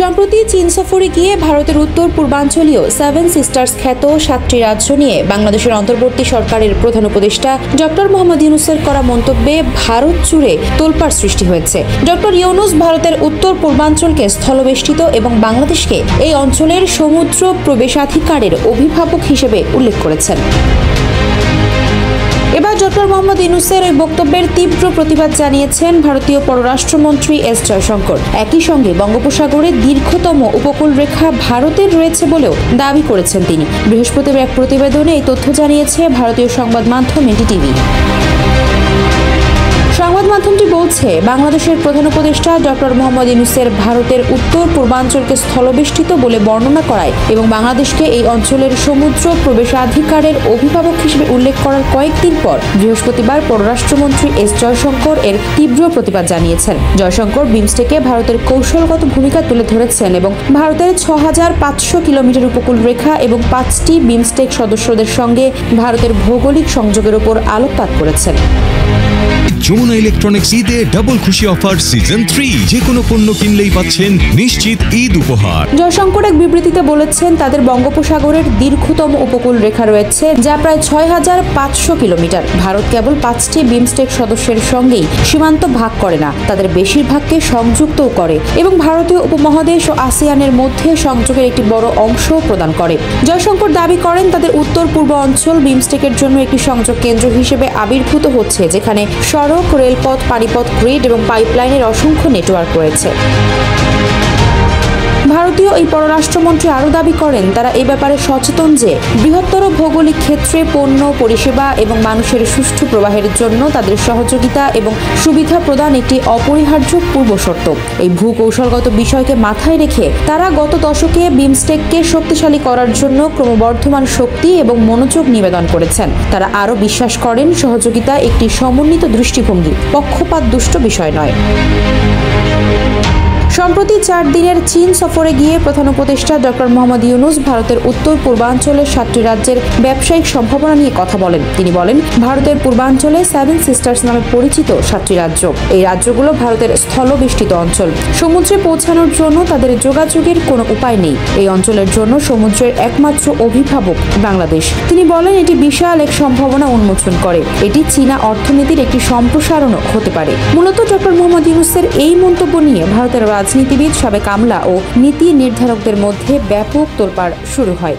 সম্প্রতি চীন সফরে গিয়ে ভারতের উত্তর পূর্বাঞ্চলীয় 7 সিস্টার্স খ্যাত 7টি রাজ্য নিয়ে বাংলাদেশের অন্তর্বর্তী সরকারের প্রধান উপদেষ্টা ডক্টর মোহাম্মদ ইউনূসের করা মন্তব্যে ভারত জুড়ে তোলপাড় সৃষ্টি হয়েছে। ডক্টর ইউনূস ভারতের উত্তর পূর্বাঞ্চলকে স্থলবেষ্টিত এবং বাংলাদেশকে এই অঞ্চলের সমুদ্র প্রবেশাধিকারের অভিভাবক হিসেবে উল্লেখ করেছেন। এবার ডক্টর মোহাম্মদ ইউনূসের ওই বক্তব্যের তীব্র প্রতিবাদ জানিয়েছেন ভারতীয় পররাষ্ট্রমন্ত্রী এস জয়শঙ্কর। একই সঙ্গে বঙ্গোপসাগরের দীর্ঘতম উপকূল রেখা ভারতের রয়েছে বলেও দাবি করেছেন তিনি। বৃহস্পতিবার এক প্রতিবেদনে এই তথ্য জানিয়েছে ভারতীয় সংবাদ মাধ্যম এনডিটিভি। সংবাদ মাধ্যমটি বলছে, বাংলাদেশের প্রধান উপদেষ্টা ডক্টর মোহাম্মদ ইউনূসের ভারতের উত্তর পূর্বাঞ্চলকে স্থলবেষ্টিত বলে বর্ণনা করায় এবং বাংলাদেশকে এই অঞ্চলের সমুদ্র প্রবেশাধিকারের অভিভাবক হিসেবে উল্লেখ করার কয়েকদিন পর বৃহস্পতিবার পররাষ্ট্রমন্ত্রী এস জয়শঙ্কর এর তীব্র প্রতিবাদ জানিয়েছেন। জয়শঙ্কর বিমস্টেকে ভারতের কৌশলগত ভূমিকা তুলে ধরেছেন এবং ভারতের 6500 কিলোমিটার উপকূল রেখা এবং 5টি বিমস্টেক সদস্যদের সঙ্গে ভারতের ভৌগোলিক সংযোগের উপর আলোকপাত করেছেন। যমুনা ইলেকট্রনিক্স ঈদে ডাবল খুশি অফার সিজন 3, যে কোনো পণ্য কিনলেই পাচ্ছেন নিশ্চিত ঈদ উপহার। জয়শঙ্কর এক বিবৃতিতে বলেছেন, তাদের বঙ্গোপসাগরের দীর্ঘতম উপকূল রেখা রয়েছে যা প্রায় 6500 কিলোমিটার। ভারত কেবল 5টি বিমস্টেক সদস্যের সঙ্গেই সীমান্ত ভাগ করে না, তাদের বেশিরভাগকে সংযুক্তও করে এবং ভারতীয় উপমহাদেশ ও আসিয়ানের মধ্যে সংযোগের একটি বড় অংশ প্রদান করে। জয়শঙ্কর দাবি করেন, তাদের উত্তর পূর্ব অঞ্চল বিমস্টেকের জন্য একটি সংযোগ কেন্দ্র হিসেবে আবির্ভূত হচ্ছে, যেখানে সড়ক, রেলপথ, পানিপথ, গ্রিড এবং পাইপলাইনের অসংখ্য নেটওয়ার্ক রয়েছে। ভারতীয় এই পররাষ্ট্রমন্ত্রী আরও দাবি করেন, তারা এই ব্যাপারে সচেতন যে বৃহত্তর ভৌগোলিক ক্ষেত্রে পণ্য, পরিষেবা এবং মানুষের সুষ্ঠু প্রবাহের জন্য তাদের সহযোগিতা এবং সুবিধা প্রদান একটি অপরিহার্য পূর্বশর্ত। এই ভূকৌশলগত বিষয়কে মাথায় রেখে তারা গত দশকে বিমস্টেককে শক্তিশালী করার জন্য ক্রমবর্ধমান শক্তি এবং মনোযোগ নিবেদন করেছেন। তারা আরও বিশ্বাস করেন, সহযোগিতা একটি সমন্বিত দৃষ্টিভঙ্গি, পক্ষপাতদুষ্ট বিষয় নয়। সম্প্রতি 4 দিনের চীন সফরে গিয়ে প্রধান উপদেষ্টা ডক্টর মোহাম্মদ ইউনূস ভারতের উত্তর পূর্বাঞ্চলের 7টি রাজ্যের ব্যবসায়িক সম্ভাবনা নিয়ে কথা বলেন। তিনি বলেন, ভারতের পূর্বাঞ্চলে 7 সিস্টার্স নামে পরিচিত 7টি রাজ্য। এই রাজ্যগুলো ভারতের স্থলবেষ্টিত অঞ্চল। সমুদ্রে পৌঁছানোর জন্য তাদের যোগাযোগের কোনো উপায় নেই। এই অঞ্চলের জন্য সমুদ্রের একমাত্র অভিভাবক বাংলাদেশ। তিনি বলেন, এটি বিশাল এক সম্ভাবনা উন্মোচন করে। এটি চীনা অর্থনীতির একটি সম্প্রসারণও হতে পারে। মূলত ডক্টর মোহাম্মদ ইউনূসের এই মন্তব্য নিয়ে ভারতের রাজনীতিবিদ, সাবেক আমলা ও নীতি নির্ধারকদের মধ্যে ব্যাপক তোলপাড় শুরু হয়।